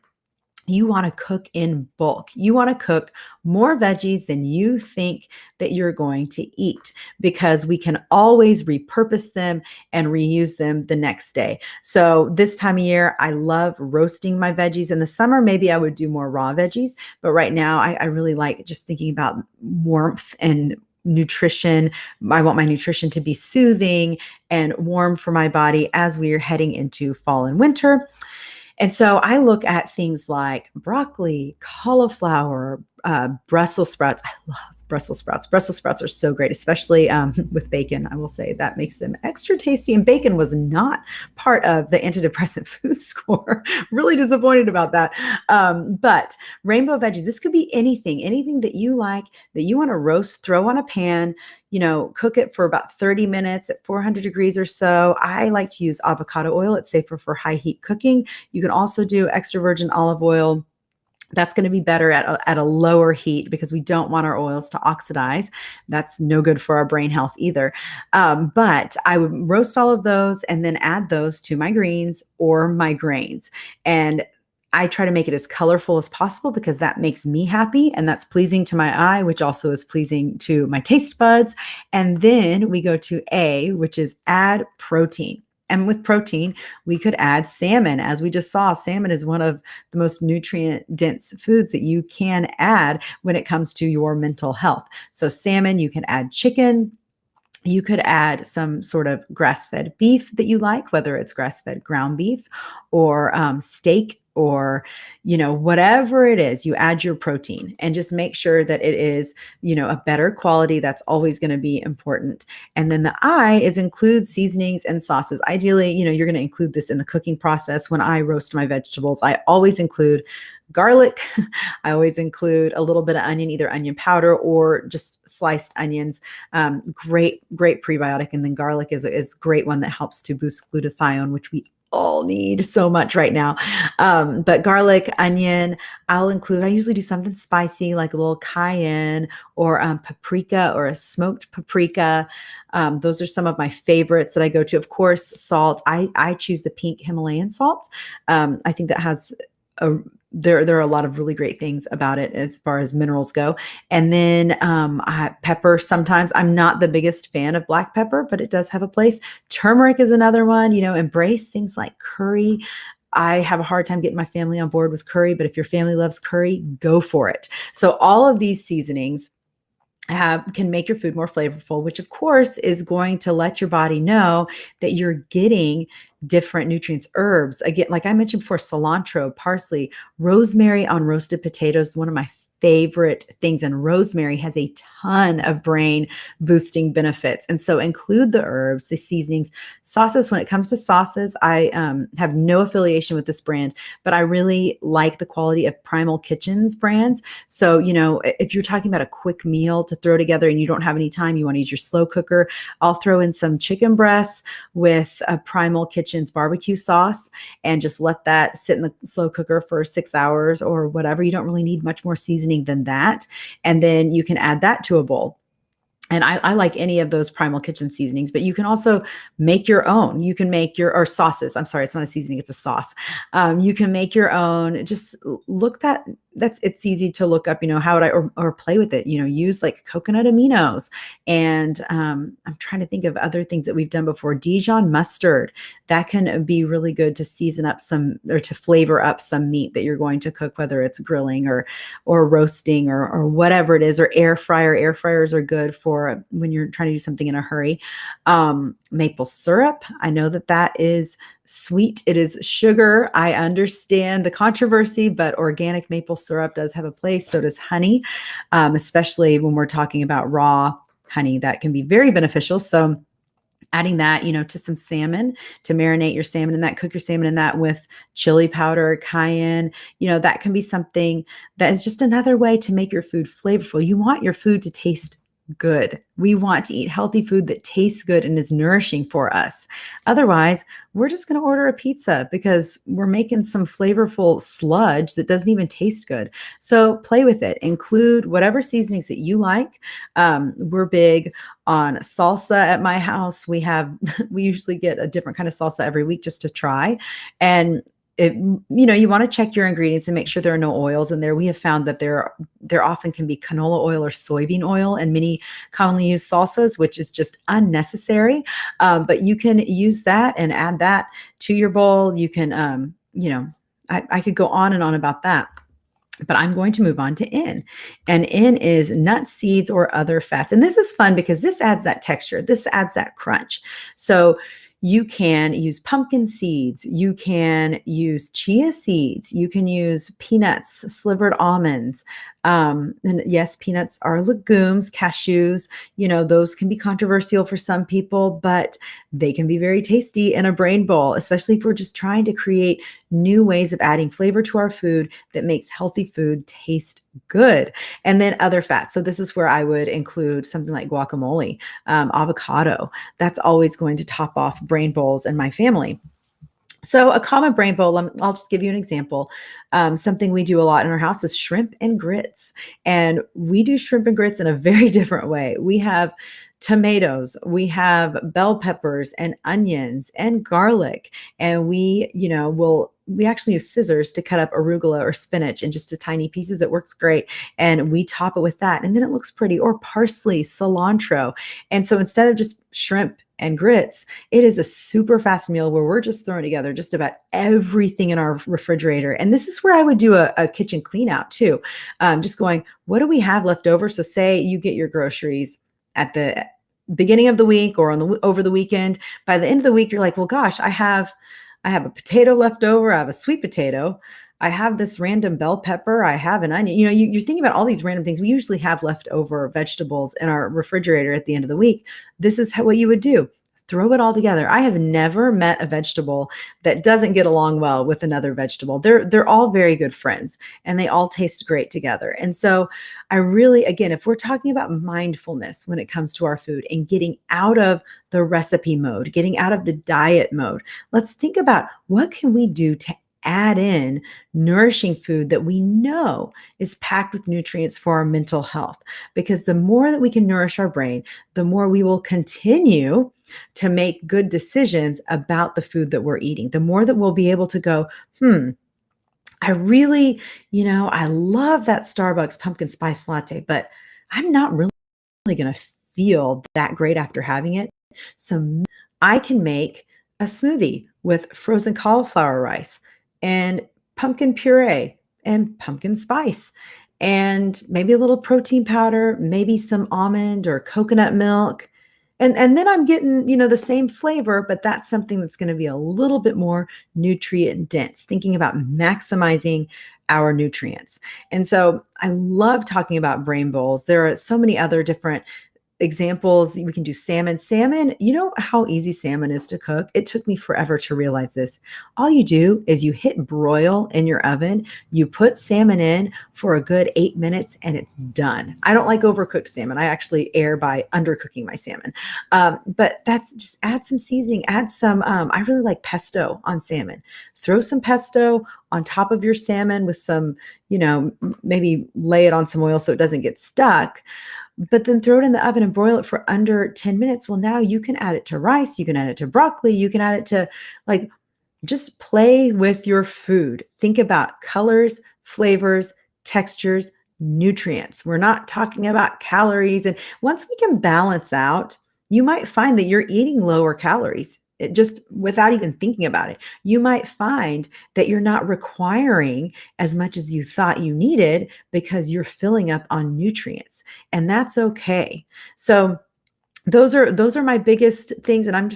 you want to cook in bulk. You want to cook more veggies than you think that you're going to eat, because we can always repurpose them and reuse them the next day. So this time of year, I love roasting my veggies. In the summer, maybe I would do more raw veggies, but right now I really like just thinking about warmth and nutrition. I want my nutrition to be soothing and warm for my body as we are heading into fall and winter. And so I look at things like broccoli, cauliflower, Brussels sprouts. I love Brussels sprouts. Brussels sprouts are so great, especially with bacon. I will say that makes them extra tasty. And bacon was not part of the antidepressant food score. Really disappointed about that. But rainbow veggies, this could be anything that you like, that you want to roast, throw on a pan, cook it for about 30 minutes at 400 degrees or so. I like to use avocado oil. It's safer for high heat cooking. You can also do extra virgin olive oil. That's going to be better at a lower heat, because we don't want our oils to oxidize. That's no good for our brain health either. But I would roast all of those and then add those to my greens or my grains. And I try to make it as colorful as possible, because that makes me happy and that's pleasing to my eye, which also is pleasing to my taste buds. And then we go to A, which is add protein. And with protein, we could add salmon. As we just saw, salmon is one of the most nutrient-dense foods that you can add when it comes to your mental health. So salmon, you can add chicken. You could add some sort of grass-fed beef that you like, whether it's grass-fed ground beef or steak or, whatever it is, you add your protein and just make sure that it is, a better quality. That's always going to be important. And then the I is include seasonings and sauces. Ideally, you're going to include this in the cooking process. When I roast my vegetables, I always include garlic. I always include a little bit of onion, either onion powder or just sliced onions. Great prebiotic. And then garlic is a great one that helps to boost glutathione, which we all need so much right now. But garlic, onion, I usually do something spicy, like a little cayenne or paprika or a smoked paprika. Those are some of my favorites that I go to. Of course, salt. I choose the pink Himalayan salt. I think that has there are a lot of really great things about it as far as minerals go. And then pepper. Sometimes I'm not the biggest fan of black pepper, but it does have a place. Turmeric is another one. Embrace things like curry. I have a hard time getting my family on board with curry, but if your family loves curry, go for it. So all of these seasonings can make your food more flavorful, which of course is going to let your body know that you're getting different nutrients, herbs. Again, like I mentioned before, cilantro, parsley, rosemary on roasted potatoes, one of my favorite things. And rosemary has a ton of brain boosting benefits. And so include the herbs, the seasonings, sauces. When it comes to sauces, I have no affiliation with this brand, but I really like the quality of Primal Kitchen's brands. So, if you're talking about a quick meal to throw together and you don't have any time, you want to use your slow cooker, I'll throw in some chicken breasts with a Primal Kitchen's barbecue sauce and just let that sit in the slow cooker for 6 hours or whatever. You don't really need much more seasoning than that. And then you can add that to a bowl. And I like any of those Primal Kitchen seasonings, but you can also make your own. You can make or sauces. I'm sorry, it's not a seasoning, it's a sauce. You can make your own. Just look it's easy to look up, how would I, or play with it, use like coconut aminos. And I'm trying to think of other things that we've done before. Dijon mustard, that can be really good to season up or to flavor up some meat that you're going to cook, whether it's grilling or roasting or whatever it is, or air fryer. Air fryers are good for when you're trying to do something in a hurry. Maple syrup. I know that is sweet. It is sugar. I understand the controversy, but organic maple syrup does have a place. So does honey, especially when we're talking about raw honey. That can be very beneficial. So adding that, to some salmon, to marinate your salmon in that, cook your salmon in that with chili powder, cayenne, that can be something that is just another way to make your food flavorful. You want your food to taste good. We want to eat healthy food that tastes good and is nourishing for us. Otherwise, we're just going to order a pizza because we're making some flavorful sludge that doesn't even taste good. So play with it. Include whatever seasonings that you like. We're big on salsa at my house. We usually get a different kind of salsa every week just to try. And you want to check your ingredients and make sure there are no oils in there. We have found that there often can be canola oil or soybean oil in many commonly used salsas, which is just unnecessary. But you can use that and add that to your bowl. You can, I could go on and on about that. But I'm going to move on to N. And N is nuts, seeds, or other fats. And this is fun because this adds that texture. This adds that crunch. So you can use pumpkin seeds. You can use chia seeds. You can use peanuts, slivered almonds. And yes, peanuts are legumes, cashews. Those can be controversial for some people, but they can be very tasty in a brain bowl, especially if we're just trying to create new ways of adding flavor to our food that makes healthy food taste good. And then other fats. So this is where I would include something like guacamole, avocado. That's always going to top off brain bowls in my family. So a common brain bowl, I'll just give you an example. Something we do a lot in our house is shrimp and grits. And we do shrimp and grits in a very different way. We have tomatoes, we have bell peppers and onions and garlic. And we actually use scissors to cut up arugula or spinach in just tiny pieces. It works great. And we top it with that. And then it looks pretty. Or parsley, cilantro. And so instead of just shrimp and grits, it is a super fast meal where we're just throwing together just about everything in our refrigerator. And this is where I would do a kitchen clean out too. Just going, what do we have left over? So say you get your groceries at the beginning of the week or over the weekend. By the end of the week, you're like, well, gosh, I have a potato left over. I have a sweet potato. I have this random bell pepper. I have an onion. You're thinking about all these random things. We usually have leftover vegetables in our refrigerator at the end of the week. This is what you would do. Throw it all together. I have never met a vegetable that doesn't get along well with another vegetable. They're all very good friends and they all taste great together. And so I really, again, if we're talking about mindfulness when it comes to our food and getting out of the recipe mode, getting out of the diet mode, let's think about what can we do to add in nourishing food that we know is packed with nutrients for our mental health. Because the more that we can nourish our brain, the more we will continue to make good decisions about the food that we're eating. The more that we'll be able to go, I really, I love that Starbucks pumpkin spice latte, but I'm not really going to feel that great after having it. So I can make a smoothie with frozen cauliflower rice and pumpkin puree and pumpkin spice and maybe a little protein powder, maybe some almond or coconut milk. And then I'm getting, the same flavor, but that's something that's going to be a little bit more nutrient dense, thinking about maximizing our nutrients. And so I love talking about brain bowls. There are so many other different examples. We can do salmon. Salmon, you know how easy salmon is to cook? It took me forever to realize this. All you do is you hit broil in your oven, you put salmon in for a good 8 minutes, and it's done. I don't like overcooked salmon. I actually err by undercooking my salmon. But that's just add some seasoning, add some, I really like pesto on salmon. Throw some pesto on top of your salmon with some, maybe lay it on some oil so it doesn't get stuck. But then throw it in the oven and broil it for under 10 minutes. Well, now you can add it to rice. You can add it to broccoli. You can add it to just play with your food. Think about colors, flavors, textures, nutrients. We're not talking about calories. And once we can balance out, you might find that you're eating lower calories. Just without even thinking about it, you might find that you're not requiring as much as you thought you needed because you're filling up on nutrients, and that's okay. So those are my biggest things. And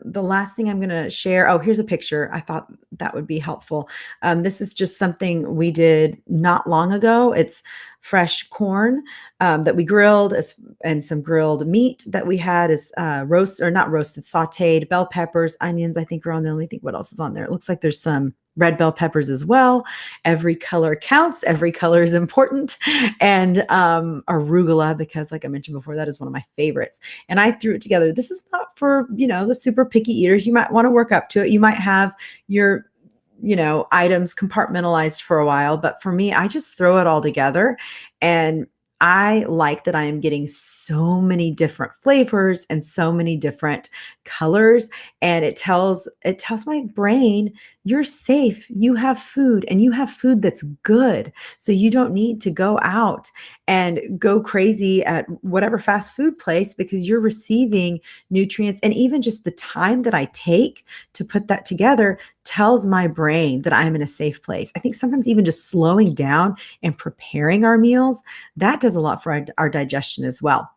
the last thing I'm gonna share. Oh, here's a picture. I thought that would be helpful. This is just something we did not long ago. It's fresh corn that we grilled, and some grilled meat that we had is not roasted, sauteed, bell peppers, onions. I think are on there. Let me think what else is on there. It looks like there's some red bell peppers as well. Every color counts. Every color is important. And arugula, because like I mentioned before, that is one of my favorites. And I threw it together. This is not for, the super picky eaters. You might want to work up to it. You might have your, items compartmentalized for a while. But for me, I just throw it all together. And I like that I am getting so many different flavors and so many different colors. And it tells my brain, you're safe. You have food, and you have food that's good. So you don't need to go out and go crazy at whatever fast food place, because you're receiving nutrients. And even just the time that I take to put that together tells my brain that I'm in a safe place. I think sometimes even just slowing down and preparing our meals, that does a lot for our digestion as well.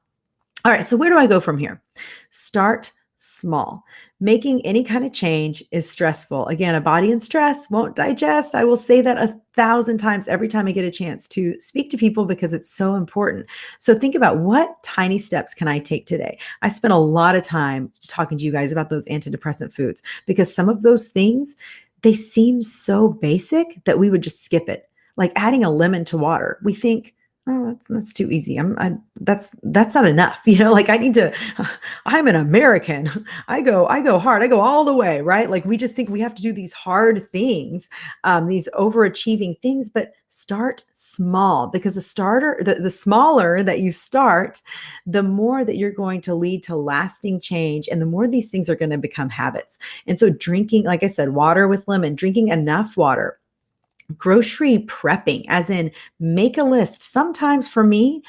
All right, so where do I go from here? Start small. Making any kind of change is stressful. Again, a body in stress won't digest. I will say that 1,000 times every time I get a chance to speak to people, because it's so important. So think about, what tiny steps can I take today? I spent a lot of time talking to you guys about those antidepressant foods, because some of those things, they seem so basic that we would just skip it. Like adding a lemon to water. We think, oh, that's too easy. That's not enough. I need to, I'm an American. I go hard. I go all the way, right? Like we just think we have to do these hard things, these overachieving things, but start small, because the smaller that you start, the more that you're going to lead to lasting change. And the more these things are going to become habits. And so drinking, like I said, water with lemon, drinking enough water, grocery prepping, as in make a list. Sometimes for me,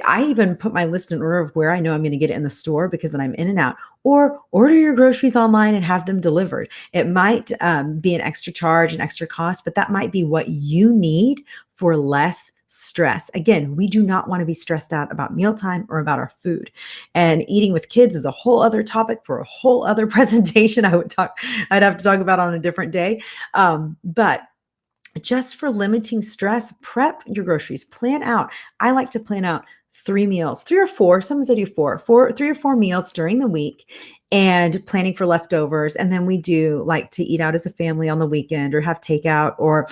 I even put my list in order of where I know I'm going to get it in the store, because then I'm in and out. Or order your groceries online and have them delivered. It might be an extra charge, an extra cost, but that might be what you need for less stress. Again, we do not want to be stressed out about mealtime or about our food. And eating with kids is a whole other topic for a whole other presentation I'd have to talk about on a different day. But just for limiting stress, prep your groceries, plan out. I like to plan out 3 meals, 3 or 4. Sometimes I do 3 or 4 meals during the week and planning for leftovers. And then we do like to eat out as a family on the weekend or have takeout, or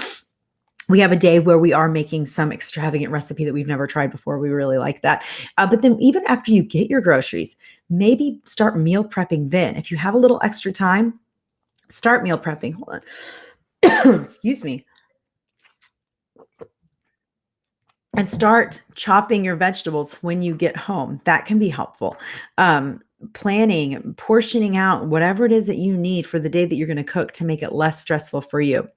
we have a day where we are making some extravagant recipe that we've never tried before. We really like that. But then even after you get your groceries, maybe start meal prepping then. If you have a little extra time, start meal prepping. Hold on. Excuse me. And start chopping your vegetables when you get home. That can be helpful. Planning, portioning out whatever it is that you need for the day that you're going to cook to make it less stressful for you.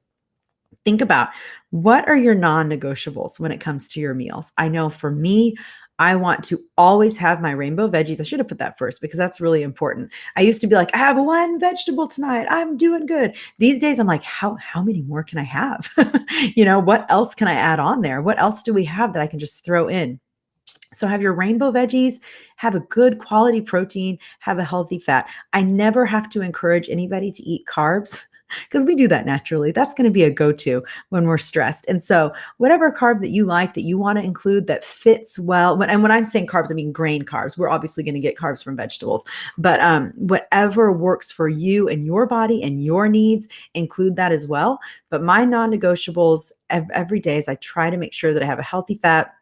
Think about, what are your non-negotiables when it comes to your meals? I know for me, I want to always have my rainbow veggies. I should have put that first because that's really important. I used to be like, I have one vegetable tonight, I'm doing good. These days I'm like, how many more can I have? What else can I add on there? What else do we have that I can just throw in? So have your rainbow veggies, have a good quality protein, have a healthy fat. I never have to encourage anybody to eat carbs because we do that naturally. That's going to be a go-to when we're stressed. And so whatever carb that you like, that you want to include, that fits well. When I'm saying carbs, I mean grain carbs. We're obviously going to get carbs from vegetables, but whatever works for you and your body and your needs, include that as well. But my non-negotiables every day is I try to make sure that I have a healthy fat,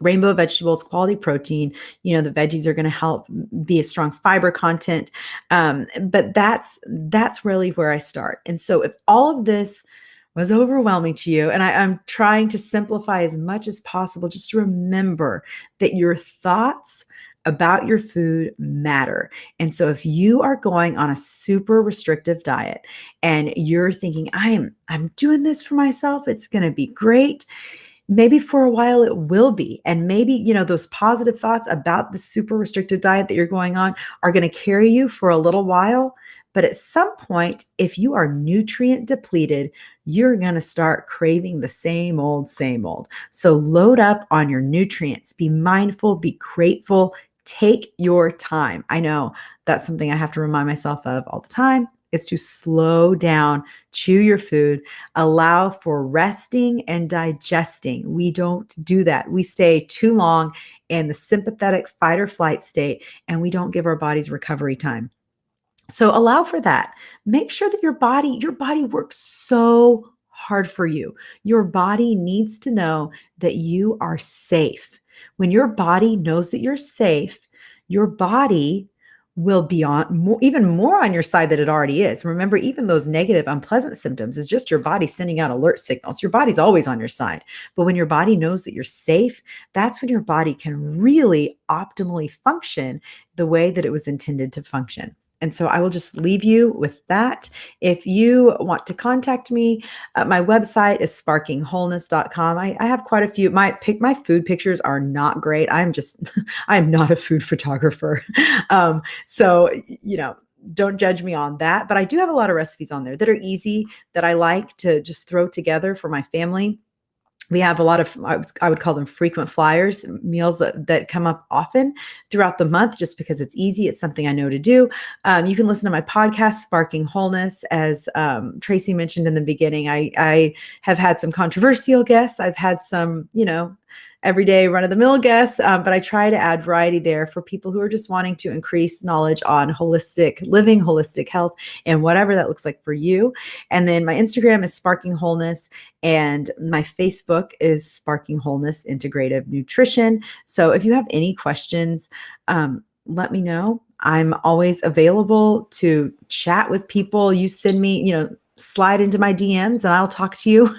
rainbow vegetables, quality protein. The veggies are going to help be a strong fiber content. But that's really where I start. And so if all of this was overwhelming to you, and I'm trying to simplify as much as possible, just remember that your thoughts about your food matter. And so if you are going on a super restrictive diet and you're thinking, I'm doing this for myself, it's going to be great. Maybe for a while it will be. And maybe, those positive thoughts about the super restrictive diet that you're going on are going to carry you for a little while. But at some point, if you are nutrient depleted, you're going to start craving the same old, same old. So load up on your nutrients. Be mindful, be grateful, take your time. I know that's something I have to remind myself of all the time. Is to slow down, chew your food, allow for resting and digesting. We don't do that. We stay too long in the sympathetic fight or flight state, and we don't give our bodies recovery time. So allow for that. Make sure that your body works so hard for you. Your body needs to know that you are safe. When your body knows that you're safe, your body will be even more on your side than it already is. Remember, even those negative, unpleasant symptoms is just your body sending out alert signals. Your body's always on your side. But when your body knows that you're safe, that's when your body can really optimally function the way that it was intended to function. And so I will just leave you with that. If you want to contact me, my website is sparkingwholeness.com. I have quite a few. My food pictures are not great. I'm not a food photographer. So, don't judge me on that. But I do have a lot of recipes on there that are easy, that I like to just throw together for my family. We have a lot of, I would call them frequent flyers, meals that come up often throughout the month, just because it's easy. It's something I know to do. You can listen to my podcast, Sparking Wholeness. As Tracy mentioned in the beginning, I have had some controversial guests. I've had some, everyday run-of-the-mill guests, but I try to add variety there for people who are just wanting to increase knowledge on holistic living, holistic health, and whatever that looks like for you. And then my Instagram is Sparking Wholeness, and my Facebook is Sparking Wholeness Integrative Nutrition. So if you have any questions, let me know. I'm always available to chat with people. You send me, slide into my DMs and I'll talk to you.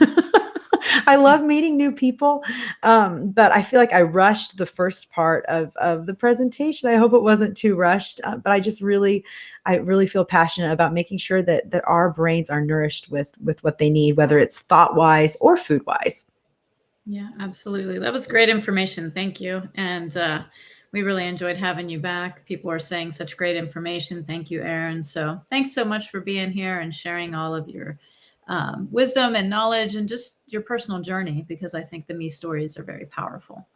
I love meeting new people, but I feel like I rushed the first part of the presentation. I hope it wasn't too rushed, but I really feel passionate about making sure that our brains are nourished with what they need, whether it's thought-wise or food-wise. Yeah, absolutely. That was great information. Thank you. And we really enjoyed having you back. People are saying such great information. Thank you, Erin. So thanks so much for being here and sharing all of your wisdom and knowledge and just your personal journey, because I think the me stories are very powerful.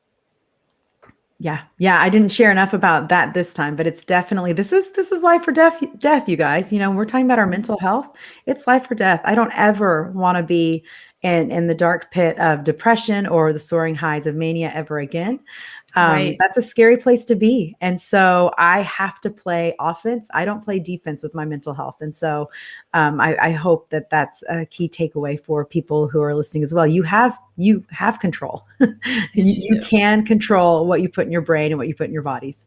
Yeah. I didn't share enough about that this time, but it's definitely, this is life or death, you guys. We're talking about our mental health. It's life or death. I don't ever want to be in the dark pit of depression or the soaring highs of mania ever again. Right. That's a scary place to be. And so I have to play offense. I don't play defense with my mental health. And so I hope that that's a key takeaway for people who are listening as well. You have control. Yes, you You do. can control what you put in your brain and what you put in your bodies.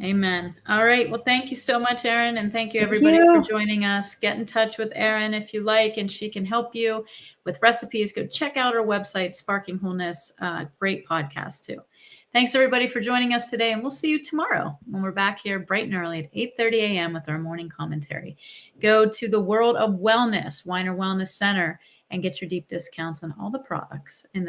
Amen. All right. Well, thank you so much, Erin. And thank you, Thank everybody, for you. joining us. Get in touch with Erin if you like, and she can help you with recipes. Go check out her website, Sparking Wholeness. Great podcast, too. Thanks, everybody, for joining us today. And we'll see you tomorrow when we're back here bright and early at 8:30 a.m. with our morning commentary. Go to the World of Wellness, Weiner Wellness Center, and get your deep discounts on all the products in the